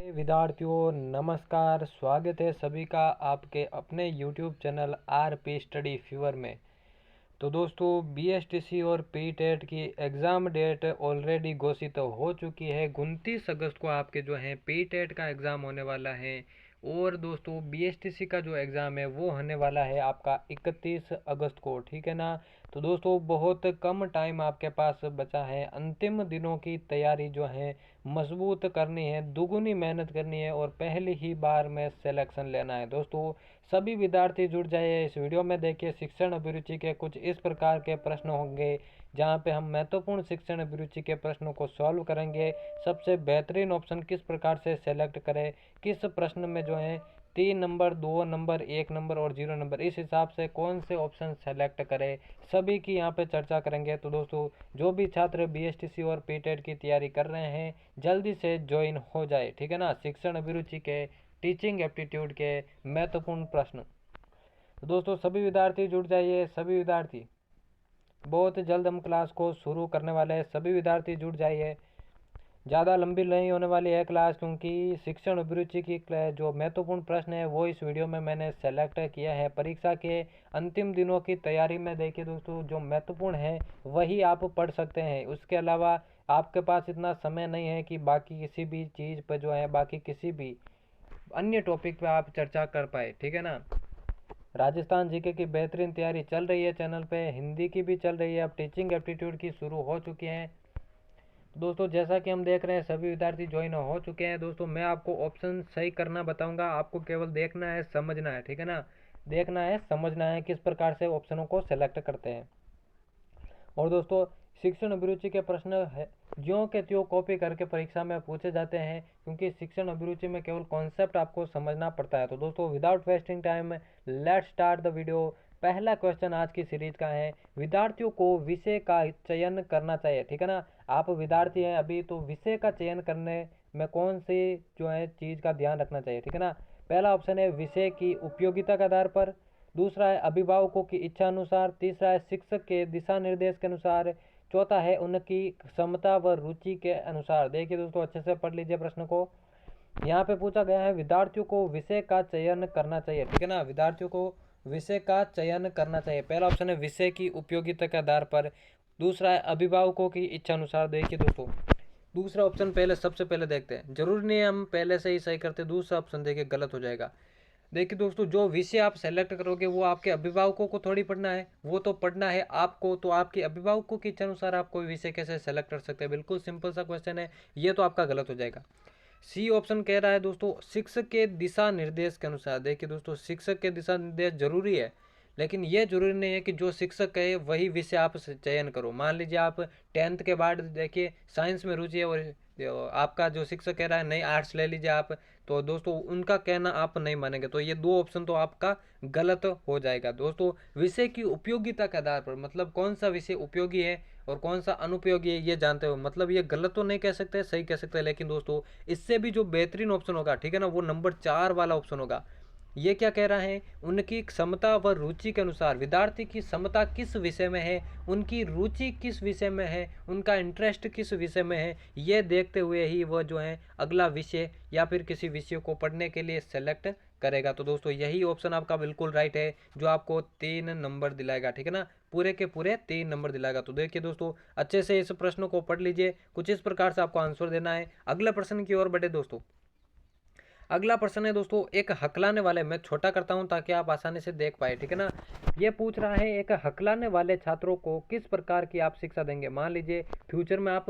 विद्यार्थियों नमस्कार। स्वागत है सभी का आपके अपने YouTube channel RP study fever में। तो दोस्तों बीएसटीसी और पीटेट की एग्ज़ाम डेट ऑलरेडी घोषित हो चुकी है। 29 अगस्त को आपके जो है पीटेट का एग्ज़ाम होने वाला है और दोस्तों बीएसटीसी का जो एग्ज़ाम है वो होने वाला है आपका 31 अगस्त को, ठीक है ना। तो दोस्तों बहुत कम टाइम आपके पास बचा है। अंतिम दिनों की तैयारी जो है मजबूत करनी है, दुगुनी मेहनत करनी है और पहली ही बार में सिलेक्शन लेना है। दोस्तों सभी विद्यार्थी जुड़ जाइए इस वीडियो में। देखिए शिक्षण अभिरुचि के कुछ इस प्रकार के प्रश्न होंगे जहां पे हम महत्वपूर्ण शिक्षण अभिरुचि के प्रश्नों को सॉल्व करेंगे। सबसे बेहतरीन ऑप्शन किस प्रकार से सेलेक्ट करें, किस प्रश्न में जो है 3 नंबर, 2 नंबर, 1 नंबर और 0 नंबर, इस हिसाब से कौन से ऑप्शन सेलेक्ट करें, सभी की यहाँ पे चर्चा करेंगे। तो दोस्तों जो भी छात्र बीएसटीसी और पीटेट की तैयारी कर रहे हैं जल्दी से ज्वाइन हो जाए, ठीक है ना। शिक्षण अभिरुचि के टीचिंग एप्टीट्यूड के महत्वपूर्ण प्रश्न। तो दोस्तों सभी विद्यार्थी जुड़ जाइए, सभी विद्यार्थी बहुत जल्द हम क्लास को शुरू करने वाले हैं। सभी विद्यार्थी जुड़ जाइए, ज़्यादा लंबी नहीं होने वाली है क्लास, क्योंकि शिक्षण अभिरुचि की जो महत्वपूर्ण प्रश्न है वो इस वीडियो में मैंने सेलेक्ट किया है। परीक्षा के अंतिम दिनों की तैयारी में देखिए दोस्तों जो महत्वपूर्ण है वही आप पढ़ सकते हैं। उसके अलावा आपके पास इतना समय नहीं है कि बाकी किसी भी चीज़ पर जो है, बाकी किसी भी अन्य टॉपिक पे आप चर्चा कर पाए, ठीक है ना। राजस्थान जीके की बेहतरीन तैयारी चल रही है चैनल पे, हिंदी की भी चल रही है, अब टीचिंग एप्टीट्यूड की शुरू हो चुकी है। दोस्तों जैसा कि हम देख रहे हैं सभी विद्यार्थी ज्वाइन हो चुके हैं। दोस्तों मैं आपको ऑप्शन सही करना बताऊंगा, आपको केवल देखना है, समझना है, ठीक है ना। देखना है, समझना है किस प्रकार से ऑप्शनों को सेलेक्ट करते हैं। और दोस्तों शिक्षण अभिरुचि के प्रश्न है ज्यों के त्यों कॉपी करके परीक्षा में पूछे जाते हैं, क्योंकि शिक्षण अभिरुचि में केवल कॉन्सेप्ट आपको समझना पड़ता है। तो दोस्तों without wasting time let's start the video. पहला क्वेश्चन आज की सीरीज का है, विद्यार्थियों को विषय का चयन करना चाहिए, ठीक है ना। आप विद्यार्थी हैं अभी, तो विषय का चयन करने में कौन सी जो है चीज़ का ध्यान रखना चाहिए, ठीक है ना। पहला ऑप्शन है विषय की उपयोगिता के आधार पर, दूसरा है अभिभावकों की इच्छा अनुसार, तीसरा है शिक्षक के दिशा निर्देश के अनुसार, चौथा है उनकी क्षमता व रुचि के अनुसार। देखिए दोस्तों अच्छे से पढ़ लीजिए प्रश्न को। यहाँ पे पूछा गया है विद्यार्थियों को विषय का चयन करना चाहिए, ठीक है ना। विद्यार्थियों को विषय का चयन करना चाहिए। पहला ऑप्शन है विषय की उपयोगिता के आधार पर, दूसरा है अभिभावकों की इच्छा अनुसार। देखिए दोस्तों दूसरा ऑप्शन पहले सबसे पहले देखते हैं, जरूरी नहीं है हम पहले से ही सही करते, दूसरा ऑप्शन देखिए गलत हो जाएगा। देखिए दोस्तों जो विषय आप सेलेक्ट करोगे वो आपके अभिभावकों को थोड़ी पढ़ना है, वो तो पढ़ना है आपको। तो आपके अभिभावकों की इच्छा अनुसार आप कोई विषय कैसे सेलेक्ट कर सकते हैं, बिल्कुल सिंपल सा क्वेश्चन है, ये तो आपका गलत हो जाएगा। सी ऑप्शन कह रहा है दोस्तों शिक्षक के दिशा निर्देश के अनुसार। देखिए दोस्तों शिक्षक के दिशा निर्देश जरूरी है, लेकिन ये जरूरी नहीं है कि जो शिक्षक कहे वही विषय आप चयन करो। मान लीजिए आप 10th के बाद देखिए साइंस में रुचि है और आपका जो शिक्षक कह रहा है नहीं आर्ट्स ले लीजिए आप, तो दोस्तों उनका कहना आप नहीं मानेंगे, तो ये दो ऑप्शन तो आपका गलत हो जाएगा। दोस्तों विषय की उपयोगिता के आधार पर, मतलब कौन सा विषय उपयोगी है और कौन सा अनुपयोगी है ये जानते हो, मतलब ये गलत तो नहीं कह सकते, सही कह सकते हैं। लेकिन दोस्तों इससे भी जो बेहतरीन ऑप्शन होगा, ठीक है ना, वो नंबर 4 वाला ऑप्शन होगा। ये क्या कह रहा है, उनकी क्षमता व रुचि के अनुसार। विद्यार्थी की क्षमता किस विषय में है, उनकी रुचि किस विषय में है, उनका इंटरेस्ट किस विषय में है, ये देखते हुए ही वह जो है अगला विषय या फिर किसी विषय को पढ़ने के लिए सेलेक्ट करेगा। तो दोस्तों यही ऑप्शन आपका बिल्कुल राइट है, जो आपको 3 नंबर दिलाएगा, ठीक है ना, पूरे के पूरे 3 नंबर दिलाएगा। तो देखिए दोस्तों अच्छे से इस प्रश्न को पढ़ लीजिए, कुछ इस प्रकार से आपको आंसर देना है। अगले प्रश्न की ओर बढ़े दोस्तों। अगला प्रश्न है दोस्तों एक हकलाने वाले, मैं छोटा करता हूं ताकि आप आसानी से देख पाए, ठीक है ना। ये पूछ रहा है एक हकलाने वाले छात्रों को किस प्रकार की आप शिक्षा देंगे। मान लीजिए फ्यूचर में आप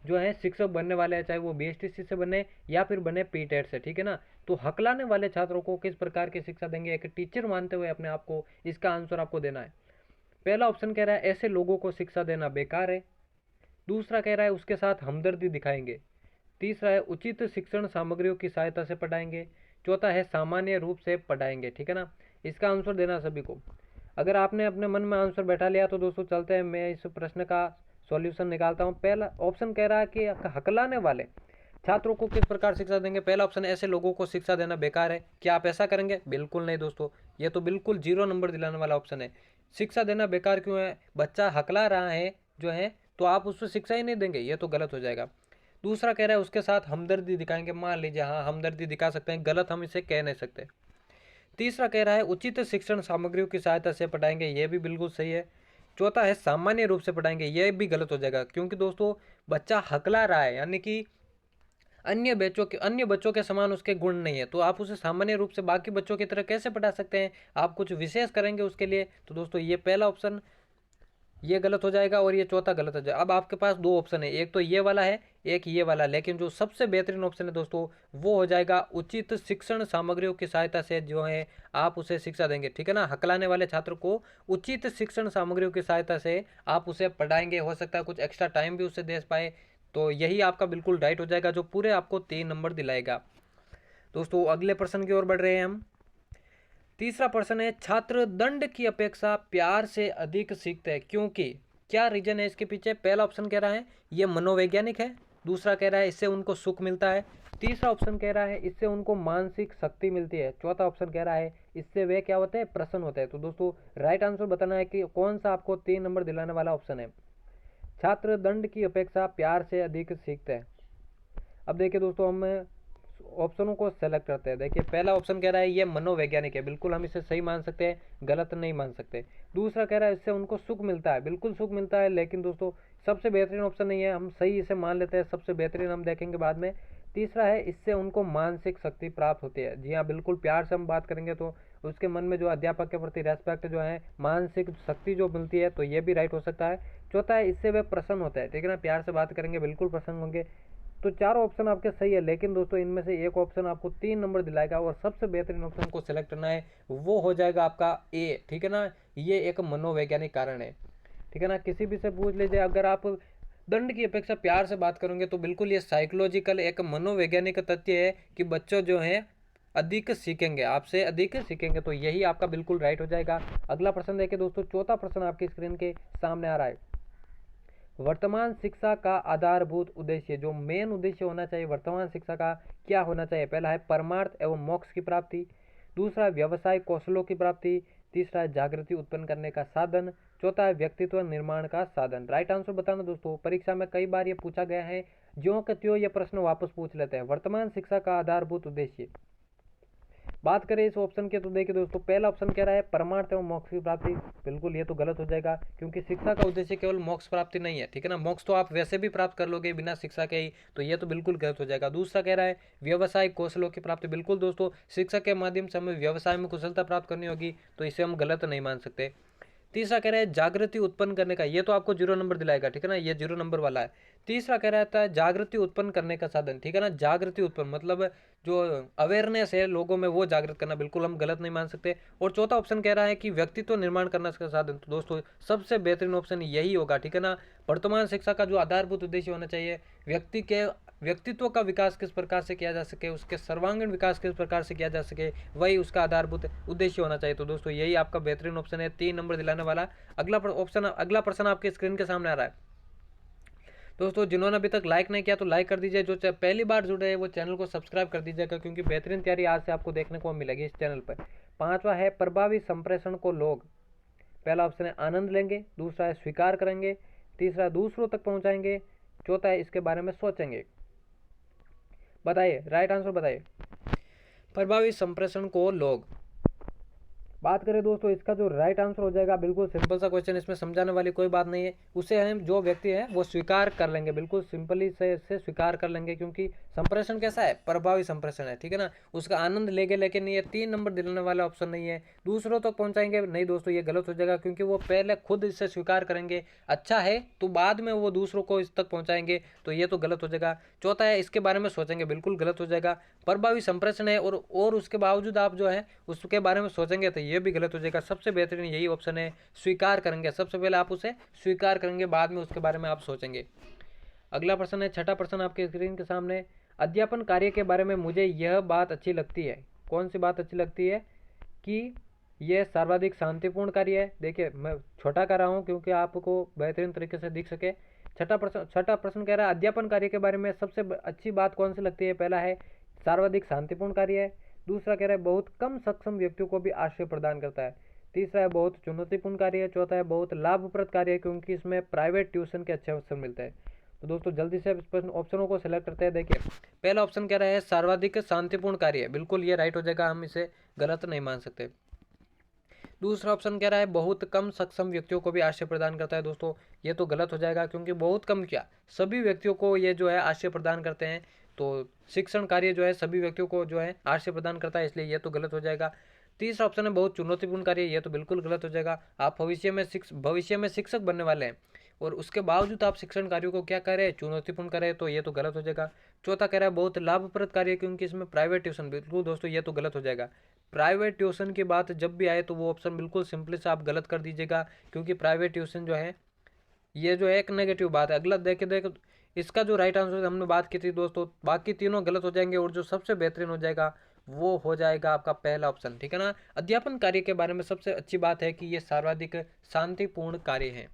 जो है शिक्षक बनने वाले हैं, चाहे वो बीएसटीसी से बने या फिर बने पीटेट से, ठीक है ना। तो हकलाने वाले छात्रों को किस प्रकार की शिक्षा देंगे, एक टीचर मानते हुए अपने आप को, इसका आंसर आपको देना है। पहला ऑप्शन कह रहा है ऐसे लोगों को शिक्षा देना बेकार है, दूसरा कह रहा है उसके साथ हमदर्दी दिखाएंगे, तीसरा है उचित शिक्षण सामग्रियों की सहायता से पढ़ाएंगे, चौथा है सामान्य रूप से पढ़ाएंगे, ठीक है ना। इसका आंसर देना सभी को। अगर आपने अपने मन में आंसर बैठा लिया तो दोस्तों चलते हैं, मैं इस प्रश्न का सॉल्यूशन निकालता हूँ। पहला ऑप्शन कह रहा है कि हकलाने वाले छात्रों को किस प्रकार शिक्षा देंगे। पहला ऑप्शन ऐसे लोगों को शिक्षा देना बेकार है, क्या आप ऐसा करेंगे? बिल्कुल नहीं दोस्तों, ये तो बिल्कुल 0 नंबर दिलाने वाला ऑप्शन है। शिक्षा देना बेकार क्यों है, बच्चा हकला रहा है जो है, तो आप उसको शिक्षा ही नहीं देंगे, ये तो गलत हो जाएगा। दूसरा कह रहा है उसके साथ हमदर्दी दिखाएंगे, मान लीजिए हाँ हमदर्दी दिखा सकते हैं, गलत हम इसे कह नहीं सकते। तीसरा कह रहा है उचित शिक्षण सामग्रियों की सहायता से पढ़ाएंगे, ये भी बिल्कुल सही है। चौथा है सामान्य रूप से पढ़ाएंगे, ये भी गलत हो जाएगा, क्योंकि दोस्तों बच्चा हकला रहा है, यानी कि अन्य बच्चों के समान उसके गुण नहीं है, तो आप उसे सामान्य रूप से बाकी बच्चों की तरह कैसे पढ़ा सकते हैं, आप कुछ विशेष करेंगे उसके लिए। तो दोस्तों ये पहला ऑप्शन ये गलत हो जाएगा और ये चौथा गलत हो जाएगा। अब आपके पास दो ऑप्शन है, एक तो ये वाला है, एक ये वाला, लेकिन जो सबसे बेहतरीन ऑप्शन है दोस्तों वो हो जाएगा उचित शिक्षण सामग्रियों की सहायता से जो है आप उसे शिक्षा देंगे, ठीक है ना। हकलाने वाले छात्र को उचित शिक्षण सामग्रियों की सहायता से आप उसे पढ़ाएंगे, हो सकता है कुछ एक्स्ट्रा टाइम भी उसे दे पाए, तो यही आपका बिल्कुल राइट हो जाएगा, जो पूरे आपको 3 नंबर दिलाएगा। दोस्तों अगले प्रश्न की ओर बढ़ रहे हैं हम। तीसरा प्रश्न है छात्र दंड की अपेक्षा प्यार से अधिक सीखते हैं, क्योंकि क्या रीजन है इसके पीछे। पहला ऑप्शन कह रहा है ये मनोवैज्ञानिक है, दूसरा कह रहा है इससे उनको सुख मिलता है, तीसरा ऑप्शन कह रहा है इससे उनको मानसिक शक्ति मिलती है, चौथा ऑप्शन कह रहा है इससे वे क्या होते हैं, प्रसन्न होते हैं। तो दोस्तों राइट आंसर बताना है कि कौन सा आपको 3 नंबर दिलाने वाला ऑप्शन है। छात्र दंड की अपेक्षा प्यार से अधिक सीखते हैं। अब देखिए दोस्तों हम ऑप्शनों को सेलेक्ट करते हैं। देखिए पहला ऑप्शन कह रहा है ये मनोवैज्ञानिक है, बिल्कुल हम इसे सही मान सकते हैं, गलत नहीं मान सकते। दूसरा कह रहा है इससे उनको सुख मिलता है, बिल्कुल सुख मिलता है, लेकिन दोस्तों सबसे बेहतरीन ऑप्शन नहीं है, हम सही इसे मान लेते हैं, सबसे बेहतरीन हम देखेंगे बाद में। तीसरा है इससे उनको मानसिक शक्ति प्राप्त होती है। जी हाँ बिल्कुल, प्यार से हम बात करेंगे तो उसके मन में जो अध्यापक के प्रति रेस्पेक्ट जो है, मानसिक शक्ति जो मिलती है, तो ये भी राइट हो सकता है। चौथा है इससे वे प्रसन्न होता है, ठीक है ना, प्यार से बात करेंगे बिल्कुल प्रसन्न होंगे। तो चारों ऑप्शन आपके सही है, लेकिन दोस्तों इनमें से एक ऑप्शन आपको 3 नंबर दिलाएगा और सबसे बेहतरीन ऑप्शन को सिलेक्ट करना है, वो हो जाएगा आपका ए, ठीक है ना। ये एक मनोवैज्ञानिक कारण है, ठीक है ना। किसी भी से पूछ लीजिए, अगर आप दंड की अपेक्षा प्यार से बात करोगे तो बिल्कुल ये साइकोलॉजिकल एक मनोवैज्ञानिक तथ्य है कि बच्चों जो है अधिक सीखेंगे, आपसे अधिक सीखेंगे, तो यही आपका बिल्कुल राइट हो जाएगा। अगला प्रश्न देखिए दोस्तों, चौथा प्रश्न आपकी स्क्रीन के सामने आ रहा है। वर्तमान शिक्षा का आधारभूत उद्देश्य, जो मेन उद्देश्य होना चाहिए वर्तमान शिक्षा का, क्या होना चाहिए। पहला है परमार्थ एवं मोक्ष की प्राप्ति, दूसरा व्यवसाय कौशलों की प्राप्ति, तीसरा है जागृति उत्पन्न करने का साधन, चौथा है व्यक्तित्व निर्माण का साधन। राइट आंसर बताना दोस्तों, परीक्षा में कई बार ये पूछा गया है, ज्यों के त्यों ये प्रश्न वापस पूछ लेते हैं। वर्तमान शिक्षा का आधारभूत उद्देश्य बात करें इस ऑप्शन के, तो देखिए दोस्तों पहला ऑप्शन कह रहा है परमार्थ एवं मोक्ष की प्राप्ति, बिल्कुल ये तो गलत हो जाएगा, क्योंकि शिक्षा का उद्देश्य केवल मोक्ष प्राप्ति नहीं है, ठीक है ना। मोक्ष तो आप वैसे भी प्राप्त कर लोगे बिना शिक्षा के ही, तो ये तो बिल्कुल गलत हो जाएगा। दूसरा कह रहा है व्यवसाय कौशलों की प्राप्ति, बिल्कुल दोस्तों शिक्षा के माध्यम से हमें व्यवसाय में कुशलता प्राप्त करनी होगी, तो इसे हम गलत नहीं मान सकते। तीसरा कह रहा है जागृति उत्पन्न करने का, ये तो आपको 0 नंबर दिलाएगा, ठीक है ना, ये 0 नंबर वाला है। तीसरा कह रहा है जागृति उत्पन्न करने का साधन, ठीक है ना, जागृति उत्पन्न मतलब जो अवेयरनेस है लोगों में वो जागृत करना, बिल्कुल हम गलत नहीं मान सकते। और चौथा ऑप्शन कह रहा है कि व्यक्तित्व निर्माण करना का साधन, तो दोस्तों सबसे बेहतरीन ऑप्शन यही होगा, ठीक है ना। वर्तमान शिक्षा का जो आधारभूत उद्देश्य होना चाहिए, व्यक्तित्व का विकास किस प्रकार से किया जा सके, उसके सर्वांगीण विकास किस प्रकार से किया जा सके, वही उसका आधारभूत उद्देश्य होना चाहिए। तो दोस्तों यही आपका बेहतरीन ऑप्शन है, 3 नंबर दिलाने वाला। अगला प्रश्न आपके स्क्रीन के सामने आ रहा है। दोस्तों जिन्होंने अभी तक लाइक नहीं किया तो लाइक कर दीजिए, जो पहली बार जुड़े हैं वो चैनल को सब्सक्राइब कर दीजिएगा, क्योंकि बेहतरीन तैयारी आज से आपको देखने को मिलेगी इस चैनल पर। पांचवा है प्रभावी संप्रेषण को लोग, पहला ऑप्शन है आनंद लेंगे, दूसरा है स्वीकार करेंगे, तीसरा दूसरों तक पहुंचाएंगे, चौथा है इसके बारे में सोचेंगे। बताइए राइट आंसर बताइए। प्रभावी संप्रेषण को लोग बात करें दोस्तों, इसका जो राइट आंसर हो जाएगा, बिल्कुल सिंपल सा क्वेश्चन, इसमें समझाने वाली कोई बात नहीं है, उसे हम जो व्यक्ति है वो स्वीकार कर लेंगे, बिल्कुल सिंपली से इसे स्वीकार कर लेंगे, क्योंकि संप्रेषण कैसा है, प्रभावी संप्रेषण है, ठीक है ना। उसका आनंद लेंगे, लेकिन ये 3 नंबर दिलाने वाला ऑप्शन नहीं है। दूसरों तक पहुंचाएंगे, नहीं दोस्तों ये गलत हो जाएगा, क्योंकि वो पहले खुद इसे स्वीकार करेंगे, अच्छा है, तो बाद में वो दूसरों को इस तक पहुंचाएंगे, तो ये तो गलत हो जाएगा। चौथा है इसके बारे में सोचेंगे, बिल्कुल गलत हो जाएगा। प्रभावी संप्रेषण है और उसके बावजूद आप जो है उसके बारे में सोचेंगे, तो ये भी गलत हो जाएगा। सबसे बेहतरीन यही ऑप्शन है, स्वीकार करेंगे, सबसे पहले आप उसे स्वीकार करेंगे, बाद में उसके बारे में आप सोचेंगे। अगला प्रश्न है, छठा प्रश्न आपके स्क्रीन के सामने। अध्यापन कार्य के बारे में मुझे यह बात अच्छी लगती है, कौन सी बात अच्छी लगती है, कि यह सर्वाधिक शांतिपूर्ण कार्य है। देखिए मैं छोटा कर रहा हूँ क्योंकि आपको बेहतरीन तरीके से दिख सके। छठा प्रश्न कह रहा है अध्यापन कार्य के बारे में सबसे अच्छी बात कौन सी लगती है। पहला है सर्वाधिक शांतिपूर्ण कार्य है, दूसरा कह रहा है बहुत कम सक्षम व्यक्तियों को भी आश्रय प्रदान करता है, तीसरा है बहुत चुनौतीपूर्ण कार्य है, चौथा है बहुत लाभप्रद कार्य है क्योंकि इसमें प्राइवेट ट्यूशन के अच्छे अवसर मिलते हैं। तो दोस्तों जल्दी से इस ऑप्शनों को सिलेक्ट करते हैं। देखिए पहला ऑप्शन कह रहा है सर्वाधिक शांतिपूर्ण कार्य, बिल्कुल ये राइट हो जाएगा, हम इसे गलत नहीं मान सकते। दूसरा ऑप्शन कह रहा है बहुत कम सक्षम व्यक्तियों को भी आश्रय प्रदान करता है। दोस्तों ये तो गलत हो जाएगा, क्योंकि बहुत कम क्या, सभी व्यक्तियों को ये जो है आश्रय प्रदान करते हैं। तो शिक्षण कार्य जो है सभी व्यक्तियों को जो है आश्रय प्रदान करता है, इसलिए ये तो गलत हो जाएगा। तीसरा ऑप्शन है बहुत चुनौतीपूर्ण कार्य, ये तो बिल्कुल गलत हो जाएगा। आप भविष्य में शिक्षक बनने वाले हैं और उसके बावजूद आप शिक्षण कार्यों को क्या कर रहे हैं, चुनौतीपूर्ण कर रहे हैं, तो ये तो गलत हो जाएगा। चौथा कह रहा है बहुत लाभप्रद कार्य, क्योंकि इसमें प्राइवेट ट्यूशन, बिल्कुल दोस्तों ये तो गलत हो जाएगा। प्राइवेट ट्यूशन की बात जब भी आए तो वो ऑप्शन बिल्कुल सिंपली से आप गलत कर दीजिएगा, क्योंकि प्राइवेट ट्यूशन जो है ये जो है एक नेगेटिव बात है। अगला देखे इसका जो राइट आंसर हमने बात की थी दोस्तों, बाकी तीनों गलत हो जाएंगे और जो सबसे बेहतरीन हो जाएगा वो हो जाएगा आपका पहला ऑप्शन, ठीक है ना। अध्यापन कार्य के बारे में सबसे अच्छी बात है कि ये सर्वाधिक शांतिपूर्ण कार्य है।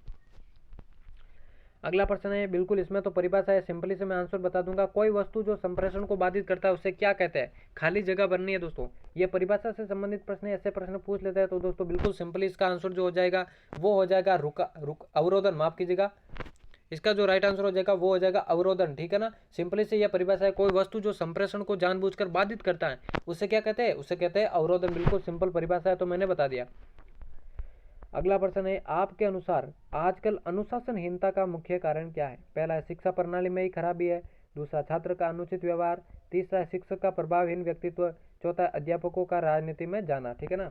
अगला प्रश्न है, बिल्कुल इसमें तो परिभाषा है, सिंपली से मैं आंसर बता दूंगा। कोई वस्तु जो संप्रेषण को बाधित करता है उसे क्या कहते हैं, खाली जगह भरनी है दोस्तों। ये परिभाषा से संबंधित प्रश्न है, ऐसे प्रश्न पूछ लेते हैं तो दोस्तों बिल्कुल सिंपली इसका आंसर जो हो जाएगा वो हो जाएगा अवरोधन, माफ कीजिएगा। इसका जो राइट आंसर हो जाएगा वो हो जाएगा अवरोधन, ठीक है ना। सिंपली से यह परिभाषा है, कोई वस्तु जो संप्रेषण को जानबूझकर बाधित करता है उसे क्या कहते हैं, उसे कहते हैं अवरोधन। बिल्कुल सिंपल परिभाषा है, तो मैंने बता दिया। अगला प्रश्न है, आपके अनुसार आजकल अनुशासनहीनता का मुख्य कारण क्या है। पहला है शिक्षा प्रणाली में ही खराबी है, दूसरा छात्र का अनुचित व्यवहार, तीसरा है शिक्षक का प्रभावहीन व्यक्तित्व, चौथा अध्यापकों का राजनीति में जाना, ठीक है ना।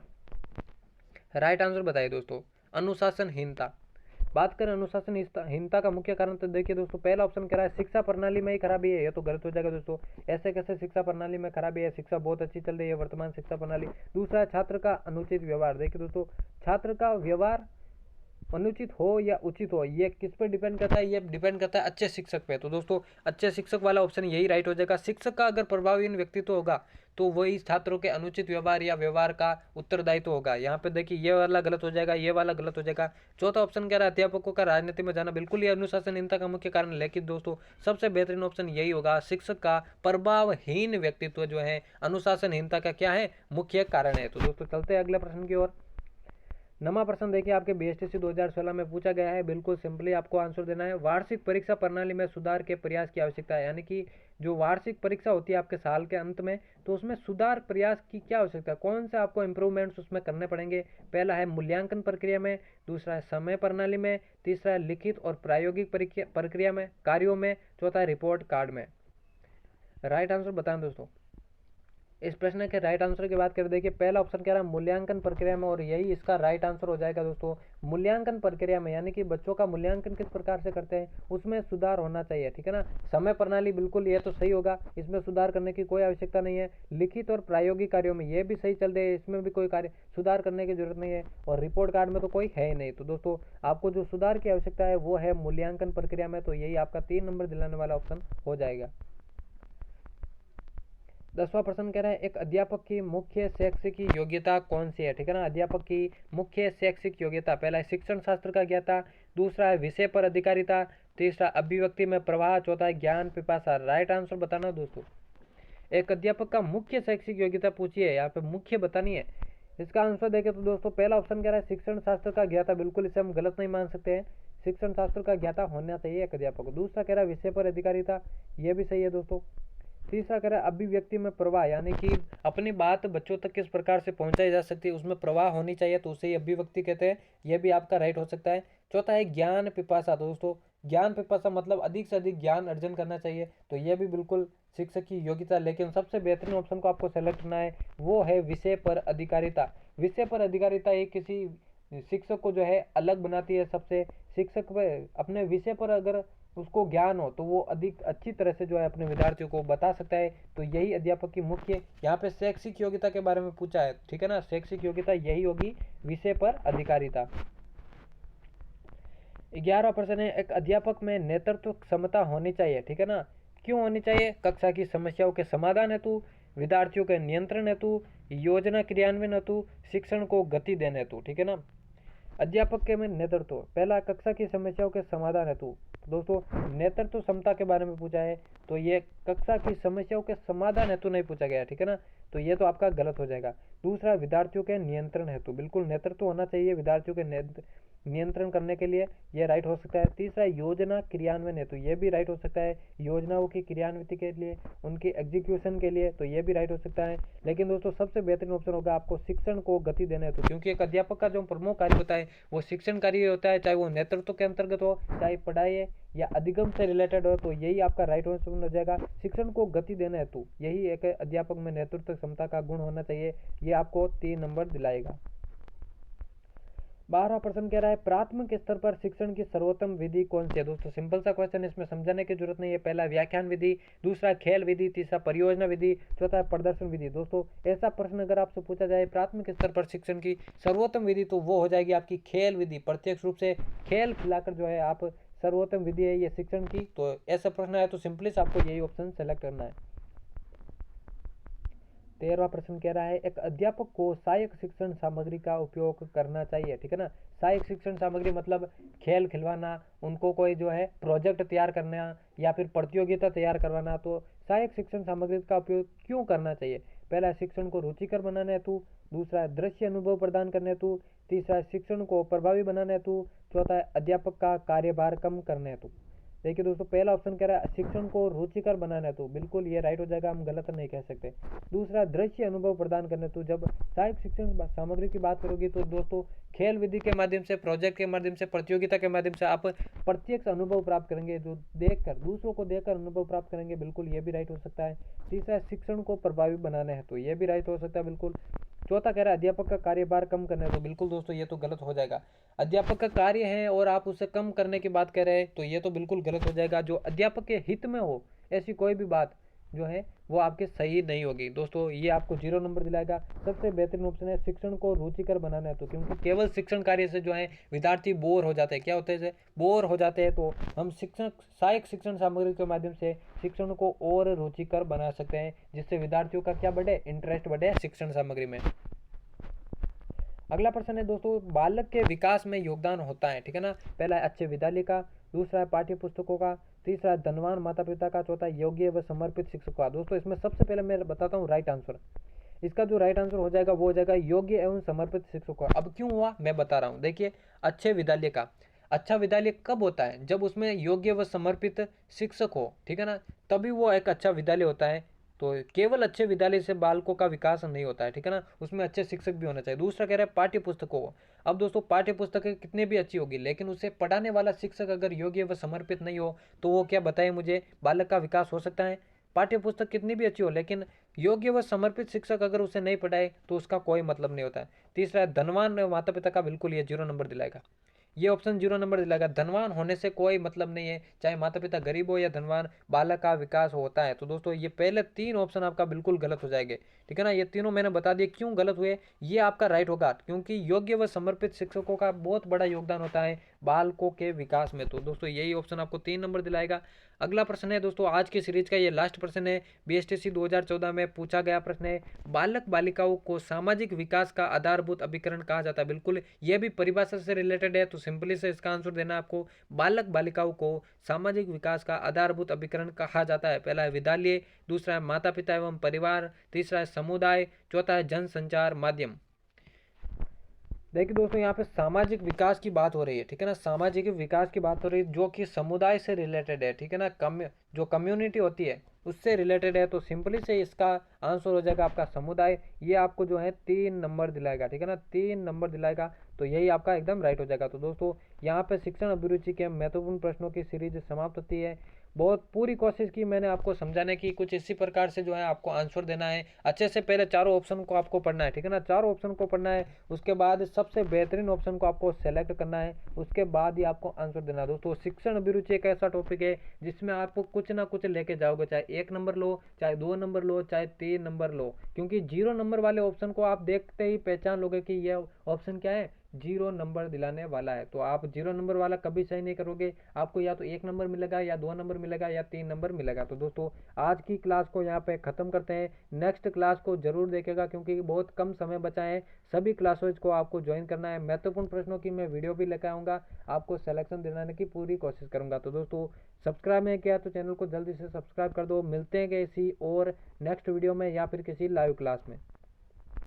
राइट आंसर बताइए दोस्तों, अनुशासनहीनता। बात करें अनुशासनहीनता का मुख्य कारण, तो देखिए दोस्तों पहला ऑप्शन कह रहा है शिक्षा प्रणाली में ही खराबी है, ये तो गलत हो जाएगा दोस्तों। ऐसे कैसे शिक्षा प्रणाली में खराबी है, शिक्षा बहुत अच्छी चल रही है वर्तमान शिक्षा प्रणाली। दूसरा छात्र का अनुचित व्यवहार, देखिए दोस्तों छात्र का व्यवहार अनुचित हो या उचित हो ये किस पर डिपेंड करता है, ये डिपेंड करता है अच्छे शिक्षक पे। तो दोस्तों अच्छे शिक्षक वाला ऑप्शन यही राइट हो जाएगा। शिक्षक का अगर प्रभावहीन व्यक्तित्व होगा तो वही छात्रों के अनुचित व्यवहार या व्यवहार का उत्तरदायित्व होगा। यहाँ पे देखिए ये वाला गलत हो जाएगा, ये वाला गलत हो जाएगा। चौथा ऑप्शन कह रहा है अध्यापकों का राजनीति में जाना, बिल्कुल ये अनुशासनहीनता का मुख्य कारण। लेकिन दोस्तों सबसे बेहतरीन ऑप्शन यही होगा, शिक्षक का प्रभावहीन व्यक्तित्व जो है अनुशासनहीनता का क्या है, मुख्य कारण है। तो दोस्तों चलते हैं अगले प्रश्न की ओर। नमा प्रश्न देखिए आपके बीएसटीसी 2016 में पूछा गया है, बिल्कुल सिंपली आपको आंसर देना है। वार्षिक परीक्षा प्रणाली में सुधार के प्रयास की आवश्यकता है, यानी कि जो वार्षिक परीक्षा होती है आपके साल के अंत में, तो उसमें सुधार प्रयास की क्या आवश्यकता है, कौन से आपको इंप्रूवमेंट्स उसमें करने पड़ेंगे। पहला है मूल्यांकन प्रक्रिया में, दूसरा है समय प्रणाली में, तीसरा है लिखित और प्रायोगिक प्रक्रिया में, कार्यों में, चौथा है रिपोर्ट कार्ड में। राइट आंसर बताएं दोस्तों। इस प्रश्न के राइट आंसर की बात करें, देखिए पहला ऑप्शन कह रहा है मूल्यांकन प्रक्रिया में, और यही इसका राइट आंसर हो जाएगा दोस्तों। मूल्यांकन प्रक्रिया में यानी कि बच्चों का मूल्यांकन किस प्रकार से करते हैं उसमें सुधार होना चाहिए, ठीक है ना। समय प्रणाली बिल्कुल ये तो सही होगा, इसमें सुधार करने की कोई आवश्यकता नहीं है। लिखित और प्रायोगिक कार्यों में ये भी सही चल रहे हैं, इसमें भी कोई कार्य सुधार करने की जरूरत नहीं है, और रिपोर्ट कार्ड में तो कोई है ही नहीं। तो दोस्तों आपको जो सुधार की आवश्यकता है वो है मूल्यांकन प्रक्रिया में, तो यही आपका 3 नंबर दिलाने वाला ऑप्शन हो जाएगा। 10वां प्रश्न कह रहा है, एक अध्यापक की मुख्य शैक्षिक योग्यता कौन सी है, ठीक है ना। अध्यापक की मुख्य शैक्षिक योग्यता, पहला है शिक्षण शास्त्र का ज्ञाता, दूसरा है विषय पर अधिकारिता, तीसरा अभिव्यक्ति में प्रवाह, चौथा है ज्ञान पिपासा। राइट आंसर बताना दोस्तों। एक अध्यापक का मुख्य शैक्षिक योग्यता पूछिए, यहाँ पे मुख्य बतानी है। इसका आंसर देखें तो दोस्तों पहला ऑप्शन कह रहा है शिक्षण शास्त्र का ज्ञाता, बिल्कुल इसे हम गलत नहीं मान सकते हैं, शिक्षण शास्त्र का ज्ञाता होना चाहिए एक अध्यापक। दूसरा कह रहा है विषय पर अधिकारिता, ये भी सही है दोस्तों। तीसरा कह रहा है अभिव्यक्ति में प्रवाह, यानी कि अपनी बात बच्चों तक किस प्रकार से पहुंचाई जा सकती है उसमें प्रवाह होनी चाहिए, तो उसे अभिव्यक्ति कहते हैं, यह भी आपका राइट हो सकता है। चौथा है ज्ञान पिपासा, तो दोस्तों ज्ञान पिपासा मतलब अधिक से अधिक ज्ञान अर्जन करना चाहिए, तो यह भी बिल्कुल शिक्षक की योग्यता। लेकिन सबसे बेहतरीन ऑप्शन को आपको सेलेक्ट करना है, वो है विषय पर अधिकारिता। विषय पर अधिकारिता ये किसी शिक्षक को जो है अलग बनाती है सबसे। शिक्षक अपने विषय पर अगर उसको ज्ञान हो तो वो अधिक अच्छी तरह से जो है अपने विद्यार्थियों को बता सकता है, तो यही अध्यापक की मुख्य यहाँ पे शैक्षिक योग्यता के बारे में पूछा है, ठीक है ना। शैक्षिक योग्यता यही होगी, विषय पर अधिकारिता। 11वां प्रश्न है, एक अध्यापक में नेतृत्व क्षमता होनी चाहिए, ठीक है ना। क्यों होनी चाहिए, कक्षा की समस्याओं के समाधान हेतु, विद्यार्थियों के नियंत्रण हेतु, योजना क्रियान्वयन हेतु, शिक्षण को गति देने हेतु, ठीक है ना। अध्यापक के में नेतृत्व, पहला कक्षा की समस्याओं के समाधान हेतु। दोस्तों नेतृत्व क्षमता के बारे में पूछा है, तो ये कक्षा की समस्याओं के समाधान हेतु नहीं पूछा गया, ठीक है ना, तो ये तो आपका गलत हो जाएगा। दूसरा विद्यार्थियों के नियंत्रण हेतु, बिल्कुल नेतृत्व होना चाहिए विद्यार्थियों के नियंत्रण करने के लिए, ये राइट हो सकता है। तीसरा योजना क्रियान्वयन हेतु, ये भी राइट हो सकता है, योजनाओं की क्रियान्विति के लिए, उनकी एग्जीक्यूशन के लिए, तो ये भी राइट हो सकता है। लेकिन दोस्तों सबसे बेहतरीन ऑप्शन होगा आपको शिक्षण को गति देना हेतु, क्योंकि एक अध्यापक का जो प्रमुख कार्य होता है वो शिक्षण कार्य होता है, चाहे वो नेतृत्व के अंतर्गत हो, चाहे पढ़ाई या अधिगम से रिलेटेड हो, तो यही आपका राइट ऑप्शन हो जाएगा। शिक्षण को गति देना हेतु, यही एक अध्यापक में नेतृत्व क्षमता का गुण होना चाहिए, ये आपको 3 नंबर दिलाएगा। 12वां प्रश्न कह रहा है प्राथमिक स्तर पर शिक्षण की सर्वोत्तम विधि कौन सी है। दोस्तों सिंपल सा क्वेश्चन, इसमें समझाने की जरूरत नहीं है। पहला व्याख्यान विधि, दूसरा खेल विधि, तीसरा परियोजना विधि, चौथा है प्रदर्शन विधि। दोस्तों ऐसा प्रश्न अगर आपसे पूछा जाए प्राथमिक स्तर पर शिक्षण की सर्वोत्तम विधि, तो वो हो जाएगी आपकी खेल विधि। प्रत्यक्ष रूप से खेल खिलाकर जो है आप सर्वोत्तम विधि है ये शिक्षण की, तो ऐसा प्रश्न है तो सिंपली आपको यही ऑप्शन सेलेक्ट करना है। 13वां प्रश्न कह रहा है एक अध्यापक को सहायक शिक्षण सामग्री का उपयोग करना चाहिए, ठीक है ना। सहायक शिक्षण सामग्री मतलब खेल खिलवाना, उनको कोई जो है प्रोजेक्ट तैयार करना या फिर प्रतियोगिता तैयार करवाना, तो सहायक शिक्षण सामग्री का उपयोग क्यों करना चाहिए। पहला शिक्षण को रुचिकर बनाने हेतु, दूसरा दृश्य अनुभव प्रदान करने हेतु, तीसरा शिक्षण को प्रभावी बनाने हेतु, चौथा है अध्यापक का कार्यभार कम करने हेतु। देखिए दोस्तों पहला ऑप्शन कह रहा है शिक्षण को रुचिकर बनाना है, तो बिल्कुल ये राइट हो जाएगा, हम गलत नहीं कह सकते। दूसरा दृश्य अनुभव प्रदान करने, तो जब सहायक शिक्षण सामग्री की बात करोगी तो दोस्तों खेल विधि के माध्यम से, प्रोजेक्ट के माध्यम से, प्रतियोगिता के माध्यम से आप प्रत्यक्ष अनुभव प्राप्त करेंगे, जो देखकर दूसरों को देखकर अनुभव प्राप्त करेंगे, बिल्कुल ये भी राइट हो सकता है। तीसरा शिक्षण को प्रभावी बनाना है, तो ये भी राइट हो सकता है बिल्कुल। चौथा कह रहा है अध्यापक का कार्यभार कम करना है, तो बिल्कुल दोस्तों ये तो गलत हो जाएगा। अध्यापक का कार्य है और आप उसे कम करने की बात कह रहे हैं, तो ये तो बिल्कुल गलत हो जाएगा। जो अध्यापक के हित में हो ऐसी कोई भी बात जो है वो आपके सही नहीं होगी। दोस्तों ये आपको 0 नंबर दिलाएगा। सबसे बेहतरीन ऑप्शन है शिक्षण को रुचिकर बनाना है, तो क्योंकि केवल शिक्षण कार्य से जो है विद्यार्थी बोर हो जाते हैं, क्या होते हैं बोर हो जाते हैं, तो हम शिक्षण सहायक शिक्षण सामग्री के माध्यम से शिक्षण को और रुचिकर बना सकते हैं, जिससे विद्यार्थियों का क्या बढ़े, इंटरेस्ट बढ़े शिक्षण सामग्री में। अगला प्रश्न है दोस्तों बालक के विकास में योगदान होता है, ठीक है ना। पहला है अच्छे विद्यालय का, दूसरा है पाठ्य पुस्तकों का, तीसरा है धनवान माता पिता का, चौथा योग्य व समर्पित शिक्षक का। दोस्तों इसमें सबसे पहले मैं बताता हूँ राइट आंसर। इसका जो राइट आंसर हो जाएगा वो हो जाएगा योग्य एवं समर्पित शिक्षक का। अब क्यों हुआ मैं बता रहा हूँ। देखिए अच्छे विद्यालय का, अच्छा विद्यालय कब होता है, जब उसमें योग्य व समर्पित शिक्षक हो, ठीक है ना, तभी वो एक अच्छा विद्यालय होता है। तो केवल अच्छे विद्यालय से बालकों का विकास नहीं होता है, ठीक है ना, उसमें अच्छे शिक्षक भी होना चाहिए। दूसरा कह रहा है पाठ्य पुस्तकों। अब दोस्तों पाठ्य पुस्तकें कितनी भी अच्छी होगी, लेकिन उसे पढ़ाने वाला शिक्षक अगर योग्य व समर्पित नहीं हो, तो वो क्या बताए मुझे, बालक का विकास हो सकता है। पाठ्य पुस्तक कितनी भी अच्छी हो, लेकिन योग्य व समर्पित शिक्षक अगर उसे नहीं पढ़ाए तो उसका कोई मतलब नहीं होता है। तीसरा है धनवान माता पिता का, बिल्कुल ये 0 नंबर दिलाएगा। ये ऑप्शन 0 नंबर दिलाएगा। धनवान होने से कोई मतलब नहीं है, चाहे माता पिता गरीब हो या धनवान, बालक का विकास होता है। तो दोस्तों ये पहले 3 ऑप्शन आपका बिल्कुल गलत हो जाएंगे, ठीक है ना। ये तीनों मैंने बता दिए क्यों गलत हुए, ये आपका राइट होगा, क्योंकि योग्य व समर्पित शिक्षकों का बहुत बड़ा योगदान होता है बालकों के विकास में। तो दोस्तों यही ऑप्शन आपको 3 नंबर दिलाएगा। अगला प्रश्न है दोस्तों आज की सीरीज का ये लास्ट प्रश्न है, बीएसटीसी 2014 में पूछा गया प्रश्न है बालक बालिकाओं को सामाजिक विकास का आधारभूत अभिकरण कहा जाता है। बिल्कुल ये भी परिभाषा से रिलेटेड है, तो सिंपली से इसका आंसर देना आपको। बालक बालिकाओं को सामाजिक विकास का आधारभूत अभिकरण कहा जाता है। पहला है विद्यालय, दूसरा है माता पिता एवं परिवार, तीसरा है समुदाय, चौथा है जनसंचार माध्यम। देखिए दोस्तों यहाँ पे सामाजिक विकास की बात हो रही है, ठीक है ना, सामाजिक विकास की बात हो रही है जो कि समुदाय से रिलेटेड है, ठीक है ना, जो कम्युनिटी होती है उससे रिलेटेड है। तो सिंपली से इसका आंसर हो जाएगा आपका समुदाय। ये आपको जो है 3 नंबर दिलाएगा, ठीक है ना, 3 नंबर दिलाएगा, तो यही आपका एकदम राइट हो जाएगा। तो दोस्तों यहाँ पे शिक्षण अभिरुचि के महत्वपूर्ण प्रश्नों की सीरीज समाप्त होती है। बहुत पूरी कोशिश की मैंने आपको समझाने की, कुछ इसी प्रकार से जो है आपको आंसर देना है। अच्छे से पहले चारों ऑप्शन को आपको पढ़ना है, ठीक है ना, चारों ऑप्शन को पढ़ना है, उसके बाद सबसे बेहतरीन ऑप्शन को आपको सेलेक्ट करना है, उसके बाद ही आपको आंसर देना है। दोस्तों शिक्षण अभिरुचि एक ऐसा टॉपिक है जिसमें आपको कुछ ना कुछ लेके जाओगे, चाहे 1 नंबर लो, चाहे 2 नंबर लो, चाहे 3 नंबर लो, क्योंकि 0 नंबर वाले ऑप्शन को आप देखते ही पहचान लोगे कि यह ऑप्शन क्या है, 0 नंबर दिलाने वाला है। तो आप 0 नंबर वाला कभी सही नहीं करोगे, आपको या तो 1 नंबर मिलेगा, या 2 नंबर मिलेगा, या 3 नंबर मिलेगा। तो दोस्तों आज की क्लास को यहाँ पे ख़त्म करते हैं। नेक्स्ट क्लास को जरूर देखेगा, क्योंकि बहुत कम समय बचा है। सभी क्लासेज को आपको ज्वाइन करना है। महत्वपूर्ण प्रश्नों की मैं वीडियो भी लेकर आऊँगा, आपको सिलेक्शन दिलाने की पूरी कोशिश करूँगा। तो दोस्तों सब्सक्राइब नहीं किया तो चैनल को जल्दी से सब्सक्राइब कर दो। मिलते हैं किसी और नेक्स्ट वीडियो में या फिर किसी लाइव क्लास में।